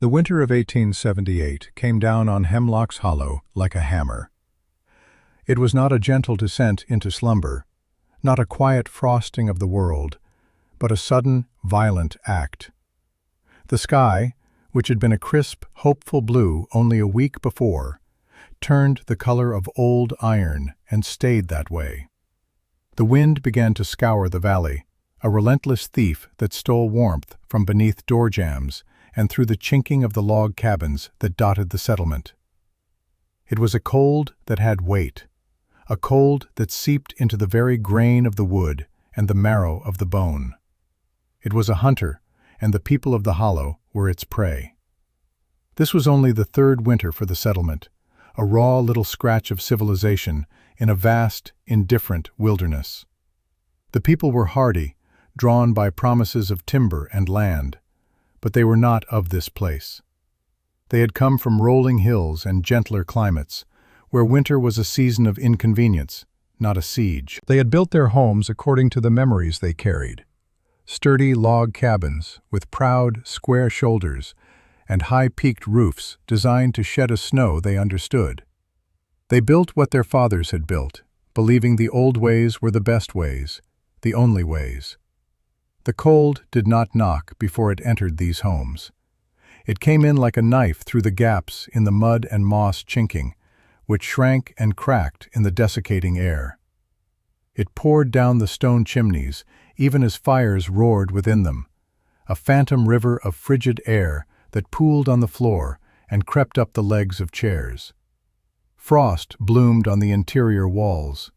The winter of 1878 came down on Hemlock's Hollow like a hammer. It was not a gentle descent into slumber, not a quiet frosting of the world, but a sudden, violent act. The sky, which had been a crisp, hopeful blue only a week before, turned the color of old iron and stayed that way. The wind began to scour the valley, a relentless thief that stole warmth from beneath door jambs and through the chinking of the log cabins that dotted the settlement. It was a cold that had weight, a cold that seeped into the very grain of the wood and the marrow of the bone. It was a hunter, and the people of the hollow were its prey. This was only the third winter for the settlement, a raw little scratch of civilization in a vast, indifferent wilderness. The people were hardy, drawn by promises of timber and land, but they were not of this place. They had come from rolling hills and gentler climates, where winter was a season of inconvenience, not a siege. They had built their homes according to the memories they carried. Sturdy log cabins with proud, square shoulders and high-peaked roofs designed to shed a snow they understood. They built what their fathers had built, believing the old ways were the best ways, the only ways. The cold did not knock before it entered these homes. It came in like a knife through the gaps in the mud and moss chinking, which shrank and cracked in the desiccating air. It poured down the stone chimneys, even as fires roared within them, a phantom river of frigid air that pooled on the floor and crept up the legs of chairs. Frost bloomed on the interior walls,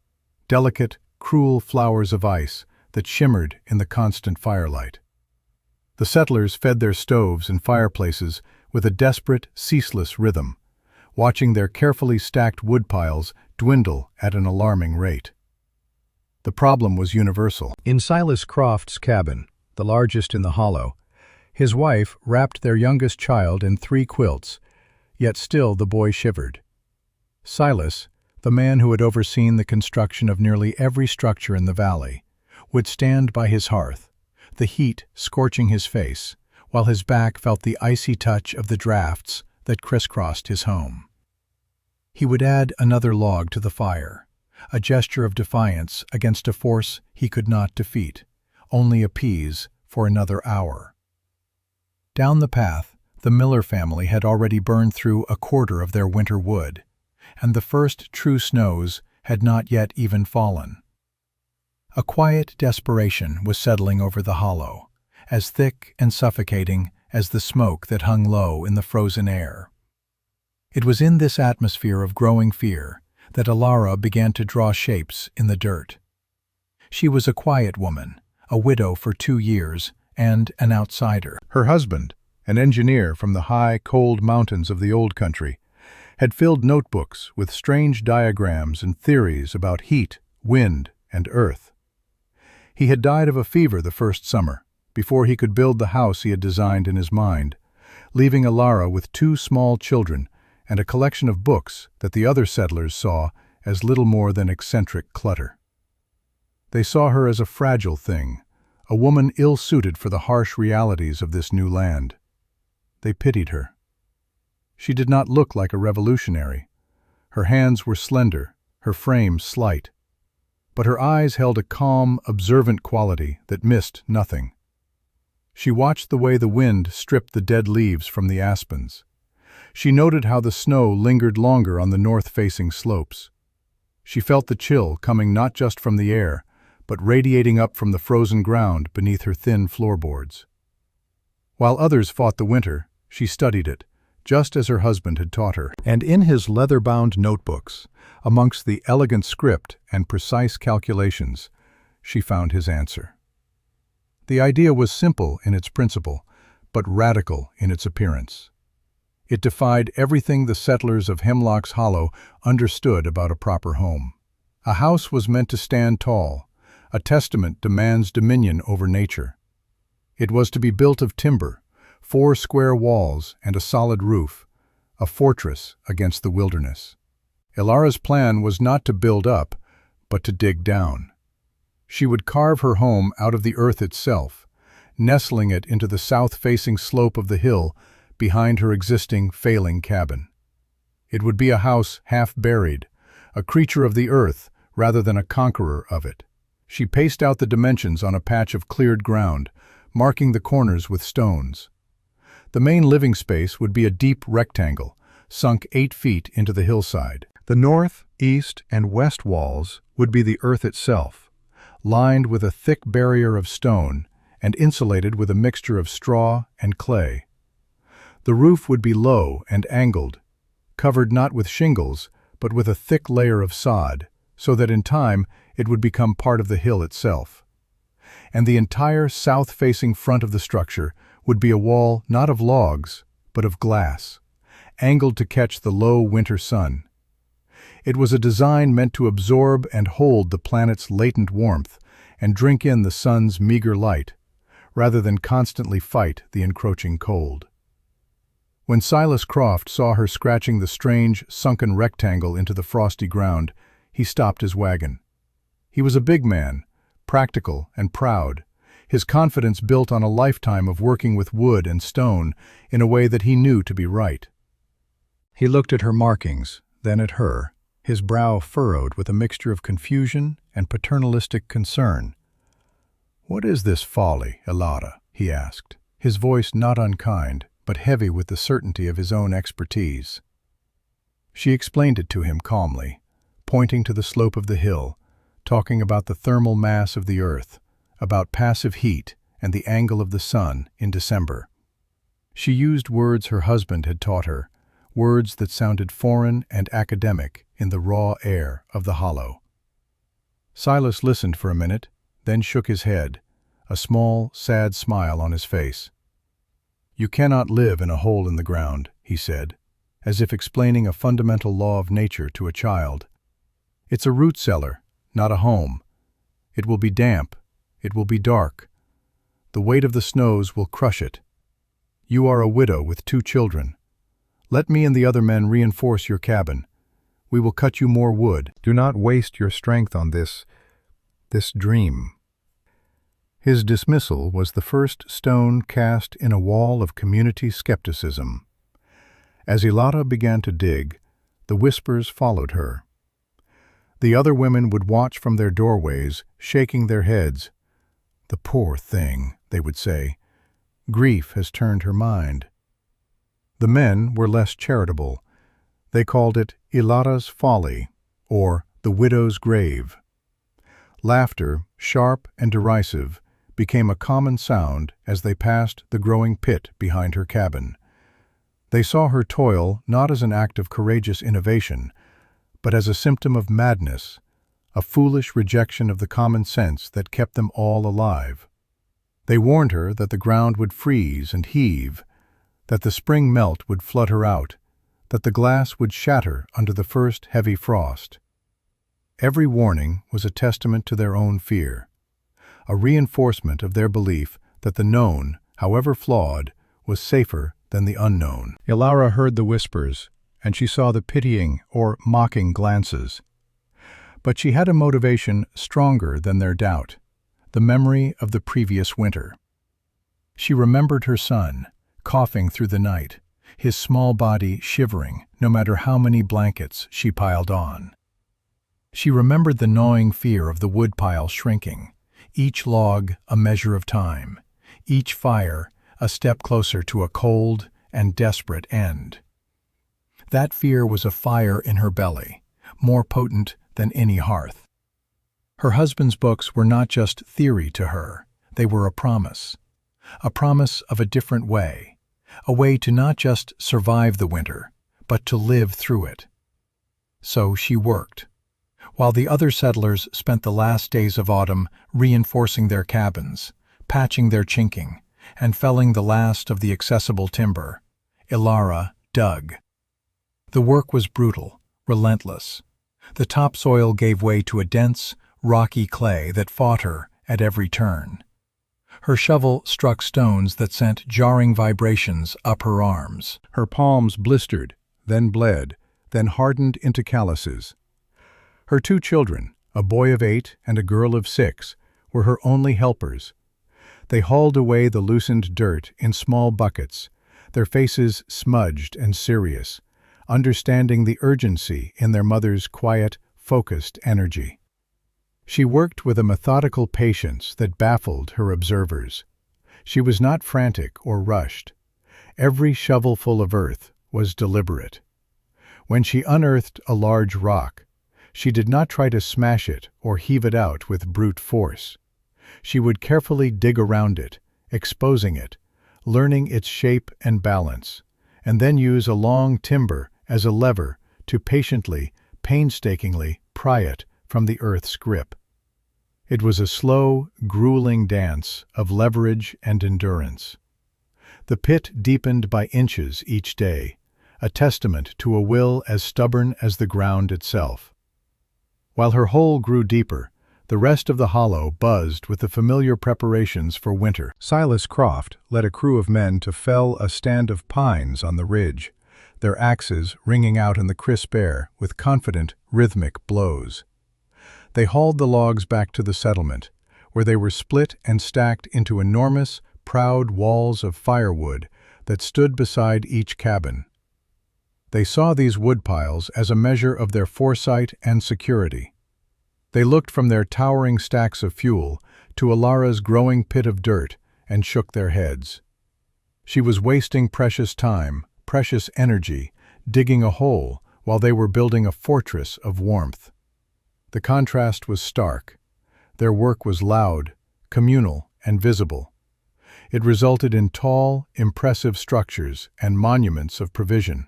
delicate, cruel flowers of ice that shimmered in the constant firelight. The settlers fed their stoves and fireplaces with a desperate, ceaseless rhythm, watching their carefully stacked woodpiles dwindle at an alarming rate. The problem was universal. In Silas Croft's cabin, the largest in the hollow, his wife wrapped their youngest child in 3 quilts, yet still the boy shivered. Silas, the man who had overseen the construction of nearly every structure in the valley, would stand by his hearth, the heat scorching his face, while his back felt the icy touch of the drafts that crisscrossed his home. He would add another log to the fire, a gesture of defiance against a force he could not defeat, only appease for another hour. Down the path, the Miller family had already burned through a quarter of their winter wood, and the first true snows had not yet even fallen. A quiet desperation was settling over the hollow, as thick and suffocating as the smoke that hung low in the frozen air. It was in this atmosphere of growing fear that Alara began to draw shapes in the dirt. She was a quiet woman, a widow for 2 years, and an outsider. Her husband, an engineer from the high, cold mountains of the old country, had filled notebooks with strange diagrams and theories about heat, wind, and earth. He had died of a fever the first summer, before he could build the house he had designed in his mind, leaving Alara with 2 small children and a collection of books that the other settlers saw as little more than eccentric clutter. They saw her as a fragile thing, a woman ill-suited for the harsh realities of this new land. They pitied her. She did not look like a revolutionary. Her hands were slender, her frame slight, but her eyes held a calm, observant quality that missed nothing. She watched the way the wind stripped the dead leaves from the aspens. She noted how the snow lingered longer on the north-facing slopes. She felt the chill coming not just from the air, but radiating up from the frozen ground beneath her thin floorboards. While others fought the winter, she studied it, just as her husband had taught her. And in his leather-bound notebooks, amongst the elegant script and precise calculations, she found his answer. The idea was simple in its principle, but radical in its appearance. It defied everything the settlers of Hemlock's Hollow understood about a proper home. A house was meant to stand tall. A testament to man's dominion over nature. It was to be built of timber, 4 square walls and a solid roof, a fortress against the wilderness. Alara's plan was not to build up, but to dig down. She would carve her home out of the earth itself, nestling it into the south-facing slope of the hill behind her existing, failing cabin. It would be a house half buried, a creature of the earth rather than a conqueror of it. She paced out the dimensions on a patch of cleared ground, marking the corners with stones. The main living space would be a deep rectangle, sunk 8 feet into the hillside. The north, east, and west walls would be the earth itself, lined with a thick barrier of stone and insulated with a mixture of straw and clay. The roof would be low and angled, covered not with shingles, but with a thick layer of sod, so that in time it would become part of the hill itself. And the entire south-facing front of the structure would be a wall not of logs, but of glass, angled to catch the low winter sun. It was a design meant to absorb and hold the planet's latent warmth and drink in the sun's meager light, rather than constantly fight the encroaching cold. When Silas Croft saw her scratching the strange, sunken rectangle into the frosty ground, he stopped his wagon. He was a big man, practical and proud, his confidence built on a lifetime of working with wood and stone in a way that he knew to be right. He looked at her markings, then at her, his brow furrowed with a mixture of confusion and paternalistic concern. "What is this folly, Elara?" he asked, his voice not unkind, but heavy with the certainty of his own expertise. She explained it to him calmly, pointing to the slope of the hill, talking about the thermal mass of the earth, about passive heat and the angle of the sun in December. She used words her husband had taught her, words that sounded foreign and academic in the raw air of the hollow. Silas listened for a minute, then shook his head, a small, sad smile on his face. "You cannot live in a hole in the ground," he said, as if explaining a fundamental law of nature to a child. "It's a root cellar, not a home. It will be damp. It will be dark. The weight of the snows will crush it. You are a widow with 2 children. Let me and the other men reinforce your cabin. We will cut you more wood. Do not waste your strength on this dream." His dismissal was the first stone cast in a wall of community skepticism. As Elara began to dig, the whispers followed her. The other women would watch from their doorways, shaking their heads. "The poor thing," they would say. "Grief has turned her mind." The men were less charitable. They called it Elara's folly, or the widow's grave. Laughter, sharp and derisive, became a common sound as they passed the growing pit behind her cabin. They saw her toil not as an act of courageous innovation, but as a symptom of madness, a foolish rejection of the common sense that kept them all alive. They warned her that the ground would freeze and heave, that the spring melt would flood her out, that the glass would shatter under the first heavy frost. Every warning was a testament to their own fear, a reinforcement of their belief that the known, however flawed, was safer than the unknown. Elara heard the whispers, and she saw the pitying or mocking glances. But she had a motivation stronger than their doubt, the memory of the previous winter. She remembered her son, coughing through the night, his small body shivering no matter how many blankets she piled on. She remembered the gnawing fear of the woodpile shrinking, each log a measure of time, each fire a step closer to a cold and desperate end. That fear was a fire in her belly, more potent than any hearth. Her husband's books were not just theory to her, they were a promise of a different way, a way to not just survive the winter, but to live through it. So she worked, while the other settlers spent the last days of autumn reinforcing their cabins, patching their chinking, and felling the last of the accessible timber. Elara dug. The work was brutal, relentless. The topsoil gave way to a dense, rocky clay that fought her at every turn. Her shovel struck stones that sent jarring vibrations up her arms. Her palms blistered, then bled, then hardened into calluses. Her 2 children, a boy of 8 and a girl of 6, were her only helpers. They hauled away the loosened dirt in small buckets, their faces smudged and serious, understanding the urgency in their mother's quiet, focused energy. She worked with a methodical patience that baffled her observers. She was not frantic or rushed. Every shovelful of earth was deliberate. When she unearthed a large rock, she did not try to smash it or heave it out with brute force. She would carefully dig around it, exposing it, learning its shape and balance, and then use a long timber as a lever to patiently, painstakingly pry it from the earth's grip. It was a slow, grueling dance of leverage and endurance. The pit deepened by inches each day, a testament to a will as stubborn as the ground itself. While her hole grew deeper, the rest of the hollow buzzed with the familiar preparations for winter. Silas Croft led a crew of men to fell a stand of pines on the ridge, their axes ringing out in the crisp air with confident, rhythmic blows. They hauled the logs back to the settlement, where they were split and stacked into enormous, proud walls of firewood that stood beside each cabin. They saw these woodpiles as a measure of their foresight and security. They looked from their towering stacks of fuel to Alara's growing pit of dirt and shook their heads. She was wasting precious time, precious energy, digging a hole while they were building a fortress of warmth. The contrast was stark. Their work was loud, communal, and visible. It resulted in tall, impressive structures and monuments of provision.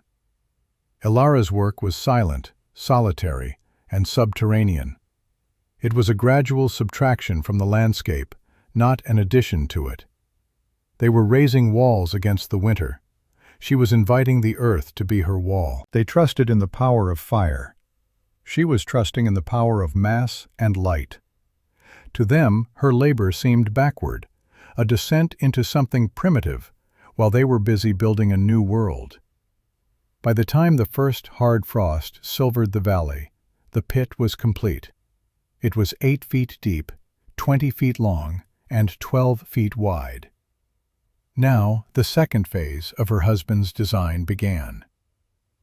Alara's work was silent, solitary, and subterranean. It was a gradual subtraction from the landscape, not an addition to it. They were raising walls against the winter. She was inviting the earth to be her wall. They trusted in the power of fire. She was trusting in the power of mass and light. To them, her labor seemed backward, a descent into something primitive, while they were busy building a new world. By the time the first hard frost silvered the valley, the pit was complete. It was 8 feet deep, 20 feet long, and 12 feet wide. Now, the second phase of her husband's design began.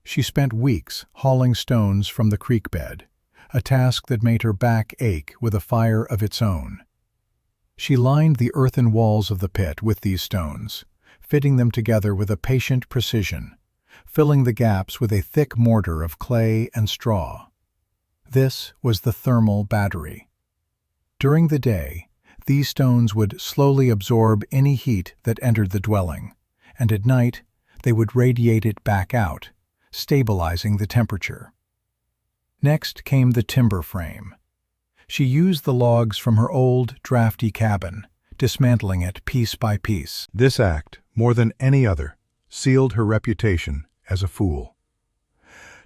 She spent weeks hauling stones from the creek bed, a task that made her back ache with a fire of its own. She lined the earthen walls of the pit with these stones, fitting them together with a patient precision, filling the gaps with a thick mortar of clay and straw. This was the thermal battery. During the day, these stones would slowly absorb any heat that entered the dwelling, and at night they would radiate it back out, stabilizing the temperature. Next came the timber frame. She used the logs from her old, drafty cabin, dismantling it piece by piece. This act, more than any other, sealed her reputation as a fool.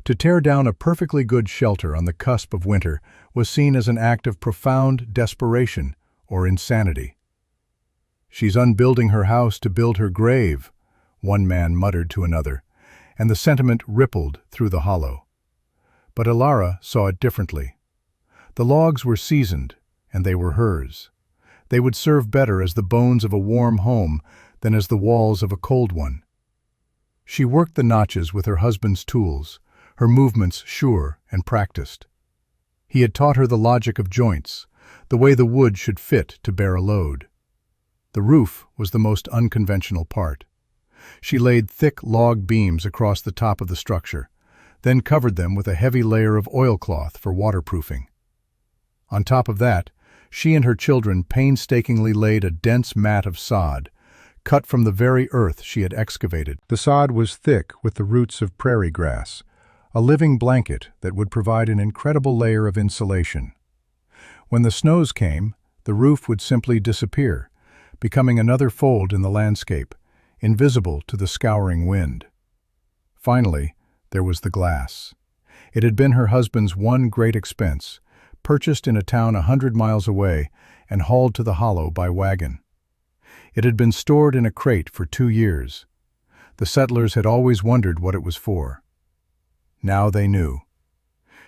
To tear down a perfectly good shelter on the cusp of winter was seen as an act of profound desperation or insanity. "She's unbuilding her house to build her grave," one man muttered to another, and the sentiment rippled through the hollow. But Alara saw it differently. The logs were seasoned, and they were hers. They would serve better as the bones of a warm home than as the walls of a cold one. She worked the notches with her husband's tools, her movements sure and practiced. He had taught her the logic of joints, the way the wood should fit to bear a load. The roof was the most unconventional part. She laid thick log beams across the top of the structure, then covered them with a heavy layer of oilcloth for waterproofing. On top of that, she and her children painstakingly laid a dense mat of sod, cut from the very earth she had excavated. The sod was thick with the roots of prairie grass, a living blanket that would provide an incredible layer of insulation. When the snows came, the roof would simply disappear, becoming another fold in the landscape, invisible to the scouring wind. Finally, there was the glass. It had been her husband's one great expense, purchased in a town 100 miles away and hauled to the hollow by wagon. It had been stored in a crate for 2 years. The settlers had always wondered what it was for. Now they knew.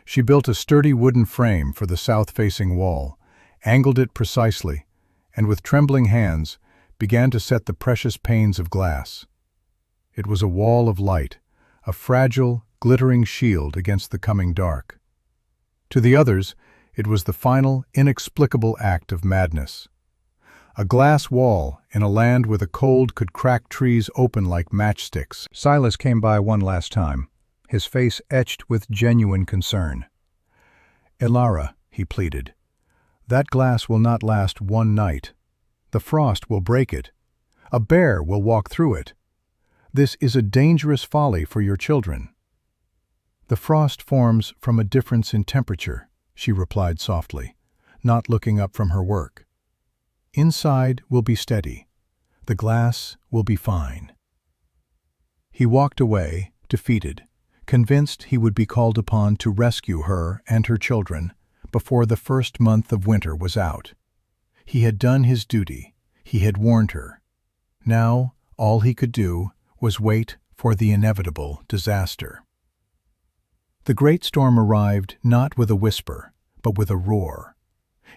She built a sturdy wooden frame for the south-facing wall, angled it precisely, and with trembling hands began to set the precious panes of glass. It was a wall of light, a fragile, glittering shield against the coming dark. To the others, it was the final, inexplicable act of madness. A glass wall in a land where the cold could crack trees open like matchsticks. Silas came by one last time, his face etched with genuine concern. "Elara," he pleaded, "that glass will not last one night. The frost will break it. A bear will walk through it. This is a dangerous folly for your children." "The frost forms from a difference in temperature," she replied softly, not looking up from her work. "Inside will be steady. The glass will be fine." He walked away, defeated, convinced he would be called upon to rescue her and her children before the first month of winter was out. He had done his duty. He had warned her. Now, all he could do was wait for the inevitable disaster. The great storm arrived not with a whisper, but with a roar.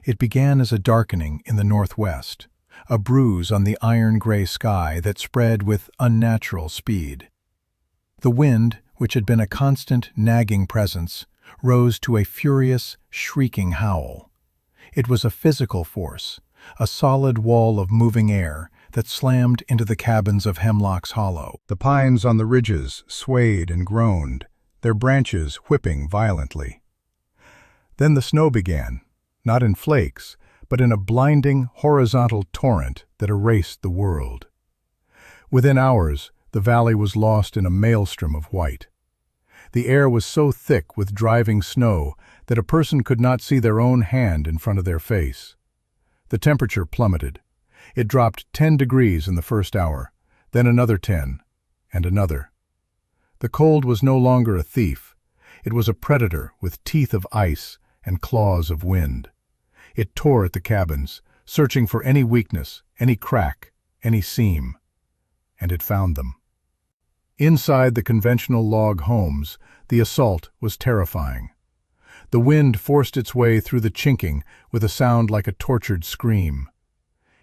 It began as a darkening in the northwest, a bruise on the iron-gray sky that spread with unnatural speed. The wind, which had been a constant, nagging presence, rose to a furious, shrieking howl. It was a physical force, a solid wall of moving air that slammed into the cabins of Hemlock's Hollow. The pines on the ridges swayed and groaned, their branches whipping violently. Then the snow began, not in flakes, but in a blinding, horizontal torrent that erased the world. Within hours, the valley was lost in a maelstrom of white. The air was so thick with driving snow that a person could not see their own hand in front of their face. The temperature plummeted. It dropped 10 degrees in the first hour, then another 10, and another. The cold was no longer a thief. It was a predator with teeth of ice and claws of wind. It tore at the cabins, searching for any weakness, any crack, any seam. And it found them. Inside the conventional log homes, the assault was terrifying. The wind forced its way through the chinking with a sound like a tortured scream.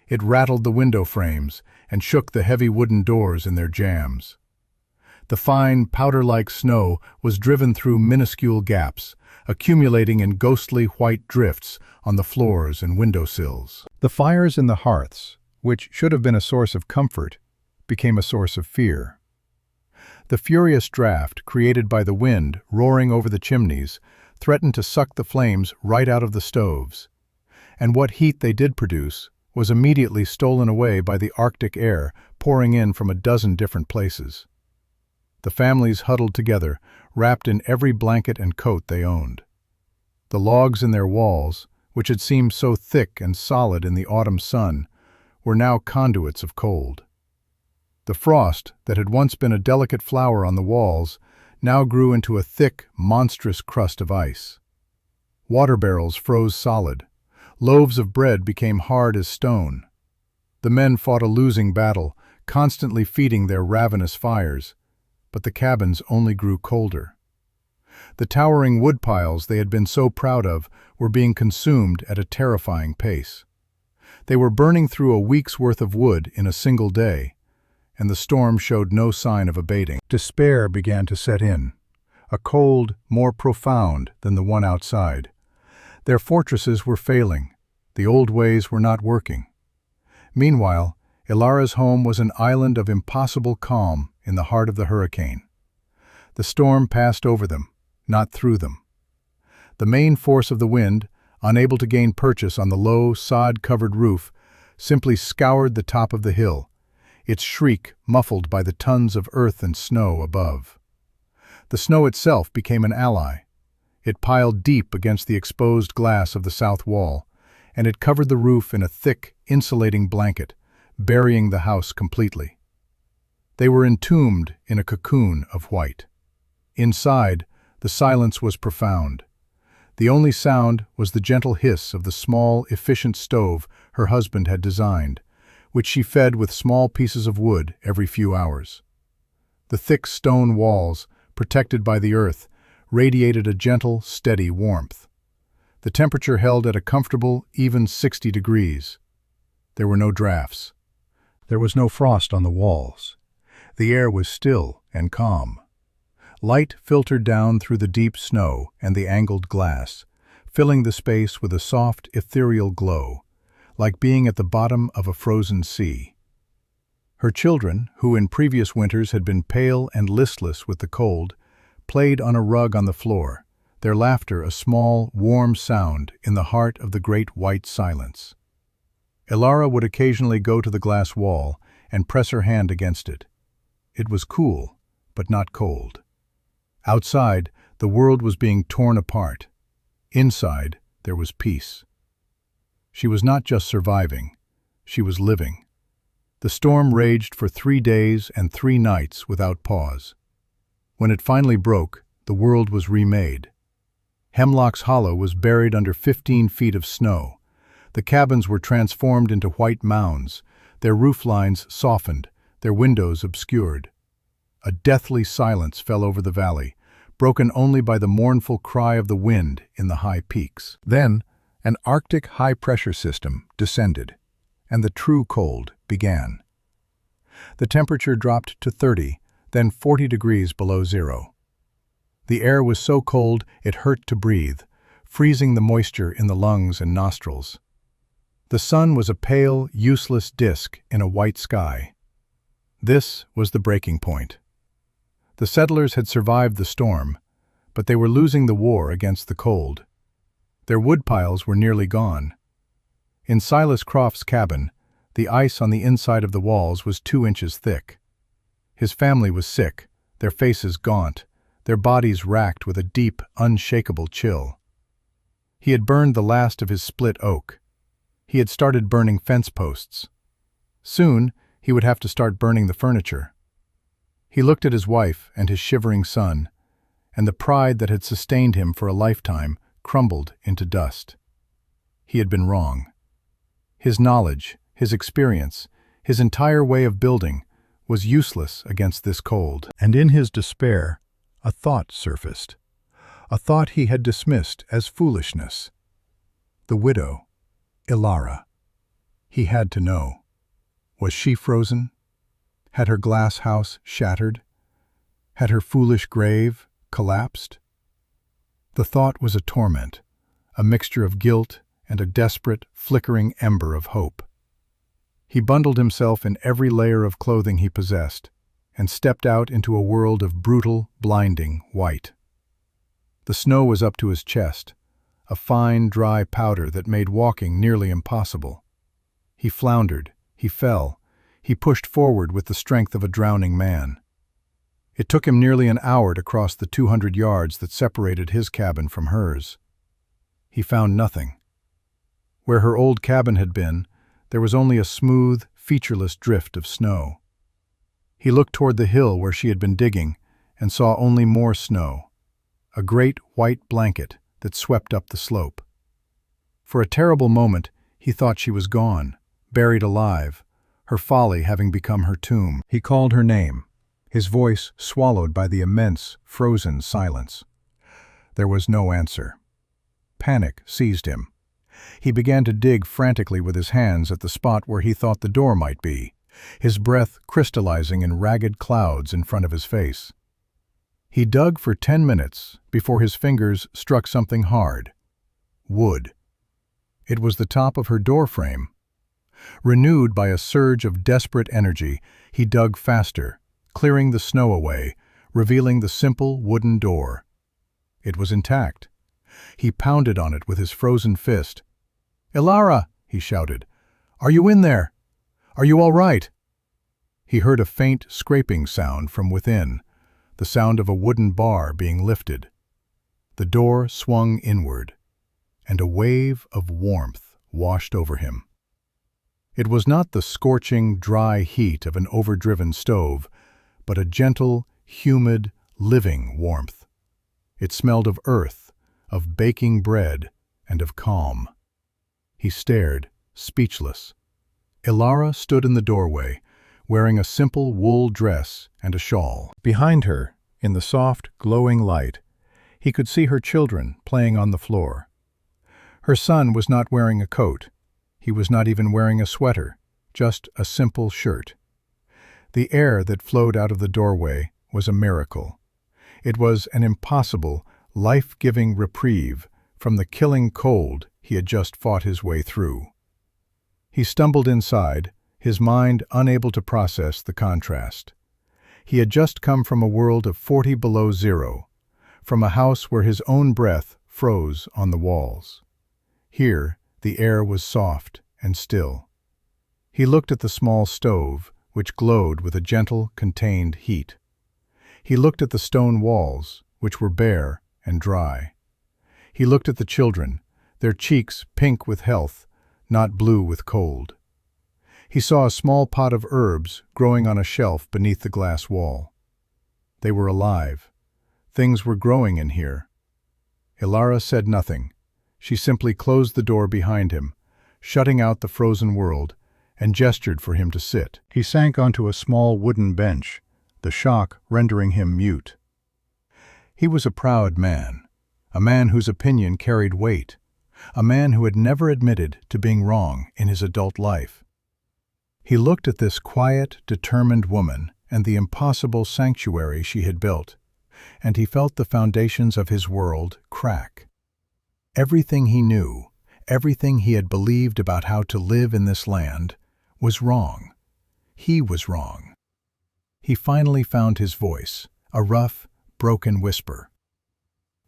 It rattled the window frames and shook the heavy wooden doors in their jambs. The fine, powder-like snow was driven through minuscule gaps, accumulating in ghostly white drifts on the floors and windowsills. The fires in the hearths, which should have been a source of comfort, became a source of fear. The furious draft created by the wind roaring over the chimneys threatened to suck the flames right out of the stoves, and what heat they did produce was immediately stolen away by the Arctic air pouring in from a dozen different places. The families huddled together, wrapped in every blanket and coat they owned. The logs in their walls, which had seemed so thick and solid in the autumn sun, were now conduits of cold. The frost, that had once been a delicate flower on the walls, now grew into a thick, monstrous crust of ice. Water barrels froze solid. Loaves of bread became hard as stone. The men fought a losing battle, constantly feeding their ravenous fires, but the cabins only grew colder. The towering woodpiles they had been so proud of were being consumed at a terrifying pace. They were burning through a week's worth of wood in a single day, and the storm showed no sign of abating. Despair began to set in, a cold more profound than the one outside. Their fortresses were failing. The old ways were not working. Meanwhile, Elara's home was an island of impossible calm in the heart of the hurricane. The storm passed over them, not through them. The main force of the wind, unable to gain purchase on the low, sod-covered roof, simply scoured the top of the hill, its shriek muffled by the tons of earth and snow above. The snow itself became an ally. It piled deep against the exposed glass of the south wall, and it covered the roof in a thick, insulating blanket, burying the house completely. They were entombed in a cocoon of white. Inside, the silence was profound. The only sound was the gentle hiss of the small, efficient stove her husband had designed, which she fed with small pieces of wood every few hours. The thick stone walls, protected by the earth, radiated a gentle, steady warmth. The temperature held at a comfortable, even 60 degrees. There were no drafts. There was no frost on the walls. The air was still and calm. Light filtered down through the deep snow and the angled glass, filling the space with a soft, ethereal glow, like being at the bottom of a frozen sea. Her children, who in previous winters had been pale and listless with the cold, played on a rug on the floor, their laughter a small, warm sound in the heart of the great white silence. Ilara would occasionally go to the glass wall and press her hand against it. It was cool, but not cold. Outside, the world was being torn apart. Inside, there was peace. She was not just surviving, she was living. The storm raged for 3 days and 3 nights without pause. When it finally broke, the world was remade. Hemlock's Hollow was buried under 15 feet of snow. The cabins were transformed into white mounds, their roof lines softened, their windows obscured. A deathly silence fell over the valley, broken only by the mournful cry of the wind in the high peaks. Then, an Arctic high-pressure system descended, and the true cold began. The temperature dropped to 30, then 40 degrees below zero. The air was so cold it hurt to breathe, freezing the moisture in the lungs and nostrils. The sun was a pale, useless disk in a white sky. This was the breaking point. The settlers had survived the storm, but they were losing the war against the cold. Their woodpiles were nearly gone. In Silas Croft's cabin, the ice on the inside of the walls was 2 inches thick. His family was sick, their faces gaunt, their bodies racked with a deep, unshakable chill. He had burned the last of his split oak. He had started burning fence posts. Soon, he would have to start burning the furniture. He looked at his wife and his shivering son, and the pride that had sustained him for a lifetime crumbled into dust. He had been wrong. His knowledge, his experience, his entire way of building was useless against this cold. And in his despair, a thought surfaced, a thought he had dismissed as foolishness. The widow, Ilara. He had to know. Was she frozen? Had her glass house shattered? Had her foolish grave collapsed? The thought was a torment, a mixture of guilt and a desperate, flickering ember of hope. He bundled himself in every layer of clothing he possessed and stepped out into a world of brutal, blinding white. The snow was up to his chest, a fine, dry powder that made walking nearly impossible. He floundered, he fell, he pushed forward with the strength of a drowning man. It took him nearly an hour to cross the 200 yards that separated his cabin from hers. He found nothing. Where her old cabin had been, there was only a smooth, featureless drift of snow. He looked toward the hill where she had been digging and saw only more snow, a great white blanket that swept up the slope. For a terrible moment, he thought she was gone, buried alive, her folly having become her tomb. He called her name, his voice swallowed by the immense, frozen silence. There was no answer. Panic seized him. He began to dig frantically with his hands at the spot where he thought the door might be, his breath crystallizing in ragged clouds in front of his face. He dug for 10 minutes before his fingers struck something hard. Wood. It was the top of her door frame. Renewed by a surge of desperate energy, he dug faster, clearing the snow away, revealing the simple wooden door. It was intact. He pounded on it with his frozen fist. "Ilara!" he shouted. "Are you in there? Are you all right?" He heard a faint scraping sound from within, the sound of a wooden bar being lifted. The door swung inward, and a wave of warmth washed over him. It was not the scorching, dry heat of an overdriven stove, but a gentle, humid, living warmth. It smelled of earth, of baking bread, and of calm. He stared, speechless. Ilara stood in the doorway, wearing a simple wool dress and a shawl. Behind her, in the soft, glowing light, he could see her children playing on the floor. Her son was not wearing a coat. He was not even wearing a sweater, just a simple shirt. The air that flowed out of the doorway was a miracle. It was an impossible, life-giving reprieve from the killing cold he had just fought his way through. He stumbled inside, his mind unable to process the contrast. He had just come from a world of 40 below zero, from a house where his own breath froze on the walls. Here, the air was soft and still. He looked at the small stove, which glowed with a gentle, contained heat. He looked at the stone walls, which were bare and dry. He looked at the children, their cheeks pink with health, not blue with cold. He saw a small pot of herbs growing on a shelf beneath the glass wall. They were alive. Things were growing in here. Ilara said nothing. She simply closed the door behind him, shutting out the frozen world, and gestured for him to sit. He sank onto a small wooden bench, the shock rendering him mute. He was a proud man, a man whose opinion carried weight, a man who had never admitted to being wrong in his adult life. He looked at this quiet, determined woman and the impossible sanctuary she had built, and he felt the foundations of his world crack. Everything he knew, everything he had believed about how to live in this land, was wrong. He was wrong. He finally found his voice, a rough, broken whisper.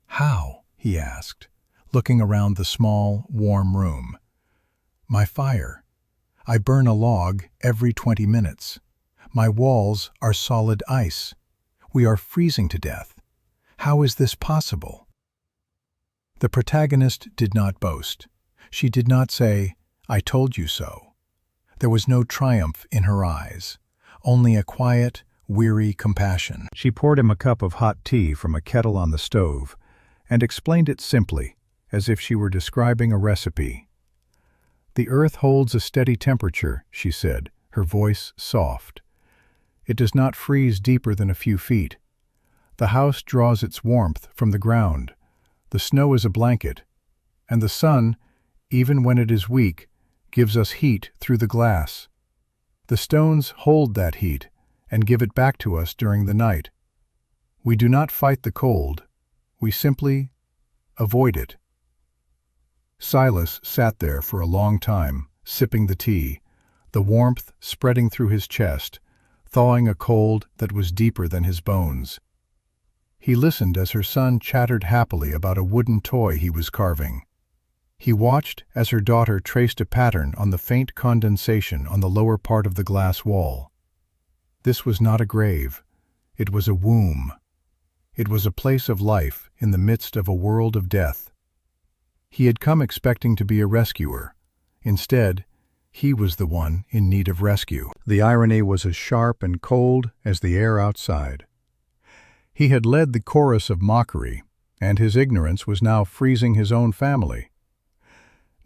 "How?" he asked, looking around the small, warm room. "My fire. I burn a log every 20 minutes. My walls are solid ice. We are freezing to death. How is this possible?" The protagonist did not boast. She did not say, "I told you so." There was no triumph in her eyes, only a quiet, weary compassion. She poured him a cup of hot tea from a kettle on the stove and explained it simply, as if she were describing a recipe. "The earth holds a steady temperature," she said, her voice soft. "It does not freeze deeper than a few feet. The house draws its warmth from the ground. The snow is a blanket, and the sun, even when it is weak, gives us heat through the glass. The stones hold that heat and give it back to us during the night. We do not fight the cold, we simply avoid it." Silas sat there for a long time, sipping the tea, the warmth spreading through his chest, thawing a cold that was deeper than his bones. He listened as her son chattered happily about a wooden toy he was carving. He watched as her daughter traced a pattern on the faint condensation on the lower part of the glass wall. This was not a grave. It was a womb. It was a place of life in the midst of a world of death. He had come expecting to be a rescuer. Instead, he was the one in need of rescue. The irony was as sharp and cold as the air outside. He had led the chorus of mockery, and his ignorance was now freezing his own family.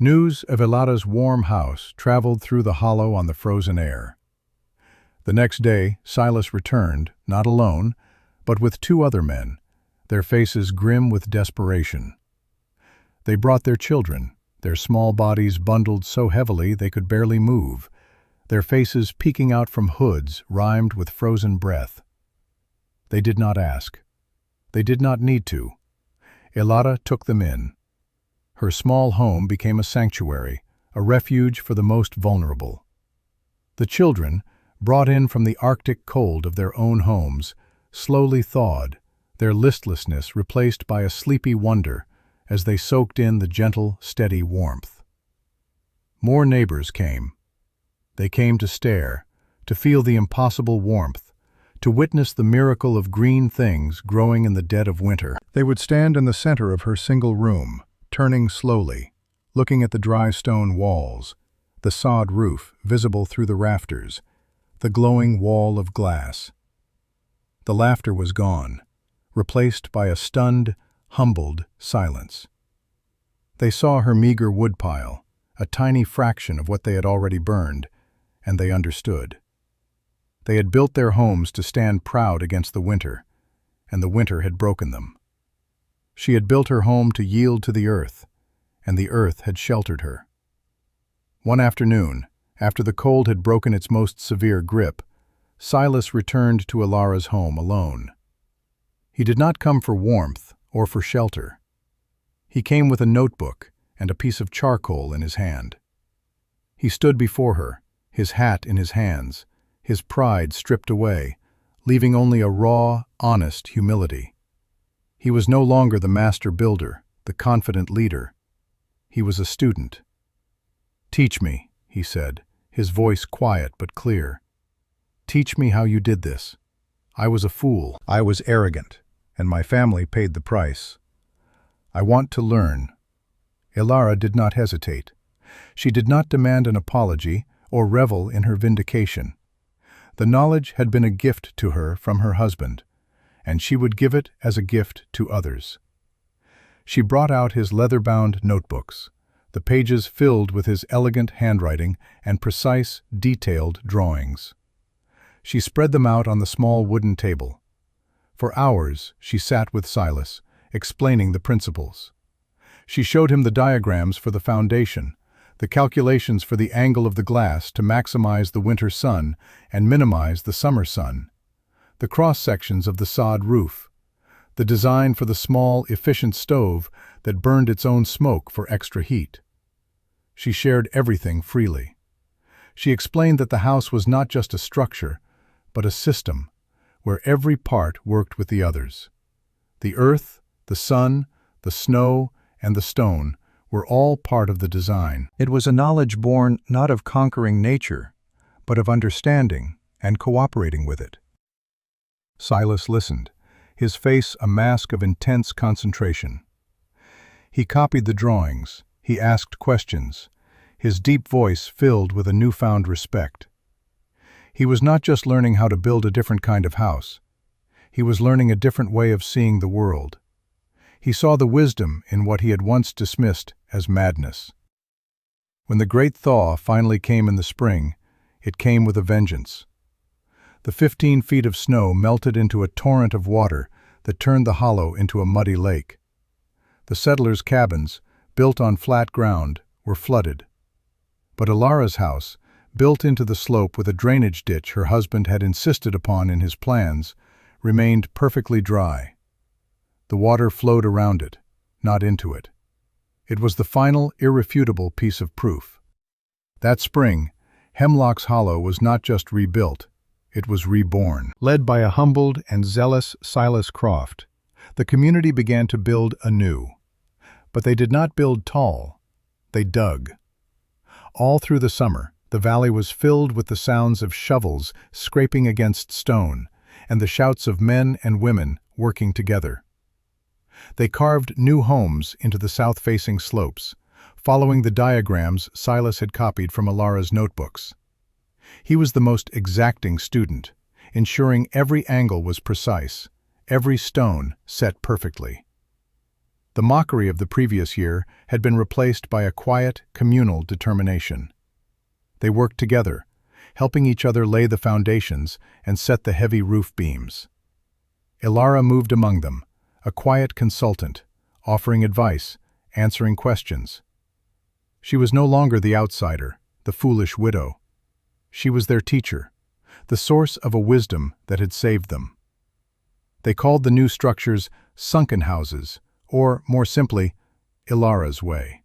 News of Ilara's warm house traveled through the hollow on the frozen air. The next day, Silas returned, not alone, but with 2 other men, their faces grim with desperation. They brought their children, their small bodies bundled so heavily they could barely move, their faces peeking out from hoods rimed with frozen breath. They did not ask. They did not need to. Ilara took them in. Her small home became a sanctuary, a refuge for the most vulnerable. The children, brought in from the Arctic cold of their own homes, slowly thawed, their listlessness replaced by a sleepy wonder as they soaked in the gentle, steady warmth. More neighbors came. They came to stare, to feel the impossible warmth, to witness the miracle of green things growing in the dead of winter. They would stand in the center of her single room, turning slowly, looking at the dry stone walls, the sod roof visible through the rafters, the glowing wall of glass. The laughter was gone, replaced by a stunned, humbled silence. They saw her meager woodpile, a tiny fraction of what they had already burned, and they understood. They had built their homes to stand proud against the winter, and the winter had broken them. She had built her home to yield to the earth, and the earth had sheltered her. One afternoon, after the cold had broken its most severe grip, Silas returned to Ilara's home alone. He did not come for warmth or for shelter. He came with a notebook and a piece of charcoal in his hand. He stood before her, his hat in his hands, his pride stripped away, leaving only a raw, honest humility. He was no longer the master builder, the confident leader. He was a student. "Teach me," he said, his voice quiet but clear. "Teach me how you did this. I was a fool. I was arrogant, and my family paid the price. I want to learn." Ilara did not hesitate. She did not demand an apology or revel in her vindication. The knowledge had been a gift to her from her husband, and she would give it as a gift to others. She brought out his leather-bound notebooks, the pages filled with his elegant handwriting and precise, detailed drawings. She spread them out on the small wooden table. For hours she sat with Silas, explaining the principles. She showed him the diagrams for the foundation, the calculations for the angle of the glass to maximize the winter sun and minimize the summer sun, the cross-sections of the sod roof, the design for the small, efficient stove that burned its own smoke for extra heat. She shared everything freely. She explained that the house was not just a structure, but a system, where every part worked with the others. The earth, the sun, the snow, and the stone were all part of the design. It was a knowledge born not of conquering nature, but of understanding and cooperating with it. Silas listened, his face a mask of intense concentration. He copied the drawings, he asked questions, his deep voice filled with a newfound respect. He was not just learning how to build a different kind of house. He was learning a different way of seeing the world. He saw the wisdom in what he had once dismissed as madness. When the great thaw finally came in the spring, it came with a vengeance. The 15 feet of snow melted into a torrent of water that turned the hollow into a muddy lake. The settlers' cabins, built on flat ground, were flooded. But Ilara's house, built into the slope with a drainage ditch her husband had insisted upon in his plans, remained perfectly dry. The water flowed around it, not into it. It was the final, irrefutable piece of proof. That spring, Hemlock's Hollow was not just rebuilt, it was reborn. Led by a humbled and zealous Silas Croft, the community began to build anew. But they did not build tall, they dug. All through the summer, the valley was filled with the sounds of shovels scraping against stone and the shouts of men and women working together. They carved new homes into the south-facing slopes, following the diagrams Silas had copied from Ilara's notebooks. He was the most exacting student, ensuring every angle was precise, every stone set perfectly. The mockery of the previous year had been replaced by a quiet, communal determination. They worked together, helping each other lay the foundations and set the heavy roof beams. Ilara moved among them, a quiet consultant, offering advice, answering questions. She was no longer the outsider, the foolish widow. She was their teacher, the source of a wisdom that had saved them. They called the new structures sunken houses, or, more simply, Ilara's way.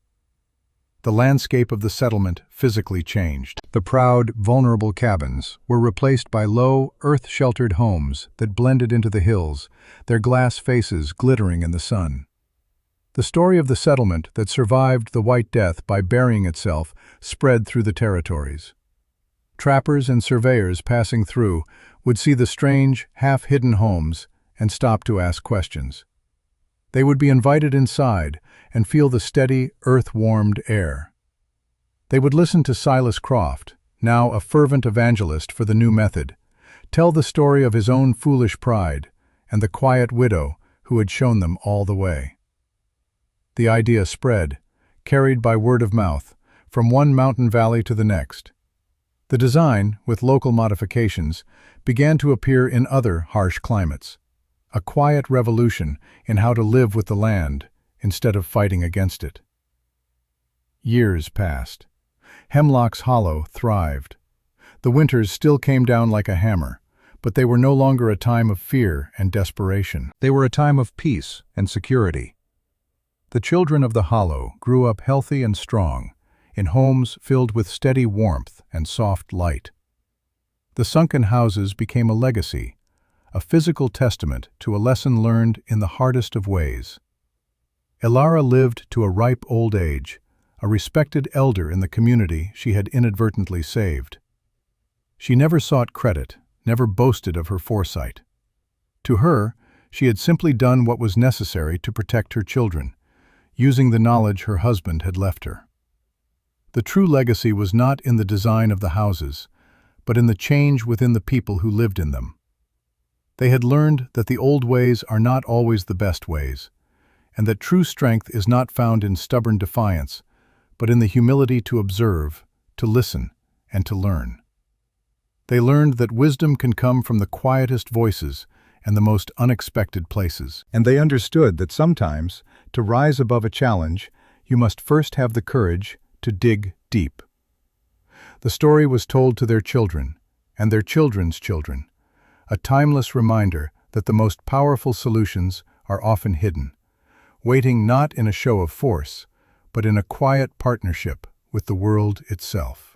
The landscape of the settlement physically changed. The proud, vulnerable cabins were replaced by low, earth-sheltered homes that blended into the hills, their glass faces glittering in the sun. The story of the settlement that survived the White Death by burying itself spread through the territories. Trappers and surveyors passing through would see the strange, half-hidden homes and stop to ask questions. They would be invited inside and feel the steady, earth-warmed air. They would listen to Silas Croft, now a fervent evangelist for the new method, tell the story of his own foolish pride and the quiet widow who had shown them all the way. The idea spread, carried by word of mouth, from one mountain valley to the next. The design, with local modifications, began to appear in other harsh climates. A quiet revolution in how to live with the land instead of fighting against it. Years passed. Hemlock's Hollow thrived. The winters still came down like a hammer, But they were no longer a time of fear and desperation. They were a time of peace and security. The children of the Hollow grew up healthy and strong, in homes filled with steady warmth and soft light. The sunken houses became a legacy, a physical testament to a lesson learned in the hardest of ways. Elara lived to a ripe old age, a respected elder in the community she had inadvertently saved. She never sought credit, never boasted of her foresight. To her, she had simply done what was necessary to protect her children, using the knowledge her husband had left her. The true legacy was not in the design of the houses, but in the change within the people who lived in them. They had learned that the old ways are not always the best ways, and that true strength is not found in stubborn defiance, but in the humility to observe, to listen, and to learn. They learned that wisdom can come from the quietest voices and the most unexpected places. And they understood that sometimes, to rise above a challenge, you must first have the courage to dig deep. The story was told to their children, and their children's children, a timeless reminder that the most powerful solutions are often hidden, waiting not in a show of force, but in a quiet partnership with the world itself.